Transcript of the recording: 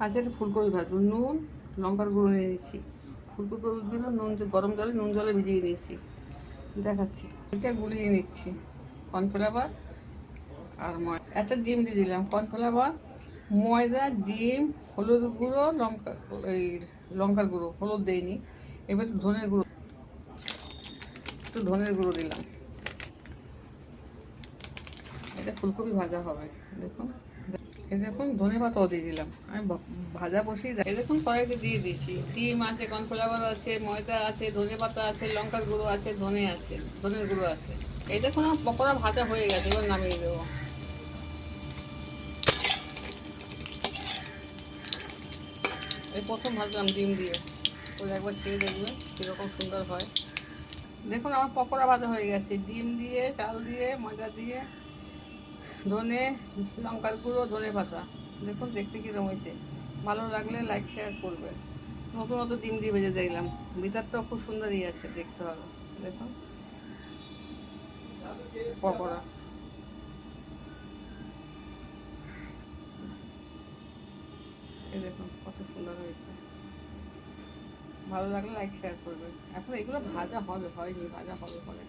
আচ্ছা, একটা ফুলকপি ভাজবো। নুন লঙ্কার গুঁড়ো নিয়ে নিচ্ছি। ফুলকপিগুলো গরম জলে নুন জলে ভিজিয়ে নিয়েছি, দেখাচ্ছি। এটা গুলিয়ে নিচ্ছি। কর্নফ্লাওয়ার আর ময়দা, একটা ডিম দিয়ে দিলাম। কর্নফ্লাওয়ার, ময়দা, ডিম, হলুদ গুঁড়ো, লঙ্কার গুঁড়ো, হলুদ দেয়নি। এবার একটু ধনের গুঁড়ো দিলাম। এটা ফুলকপি ভাজা হবে। দেখুন, এই দেখুন ধনে পাতাও দিয়ে দিলাম। আমি ভাজা বসিয়ে এই দেখুন কড়াইতে দিয়ে দিয়েছি। ডিম আছে, কর্নফ্লাওয়ার আছে, ময়দা আছে, ধনে পাতা আছে, লঙ্কার গুঁড়ো আছে, ধনের গুঁড়ো আছে। এই দেখুন আমার পকোড়া ভাজা হয়ে গেছে, এবার নামিয়ে দেবো। এই প্রথম ভাজলাম ডিম দিয়ে, ওই একবার খেয়ে দেখবে কীরকম সুন্দর হয়। দেখুন আমার পকোড়া ভাজা হয়ে গেছে, ডিম দিয়ে, চাল দিয়ে, ময়দা দিয়ে, ধনে, লঙ্কার গুঁড়ো, ধনে পাতা। দেখুন দেখতে কীরকম হয়েছে। ভালো লাগলে লাইক শেয়ার করবে। নতুন নতুন ডিম দিয়ে ভেজে দিলাম, ভিতরটাও খুব সুন্দরই আছে, দেখতে হবে। দেখুন পকোড়া, এই দেখুন কত সুন্দর হয়েছে। ভালো লাগলে লাইক শেয়ার করবে। এখন এগুলো ভাজা হবে, হয়নি, ভাজা হবে পরে।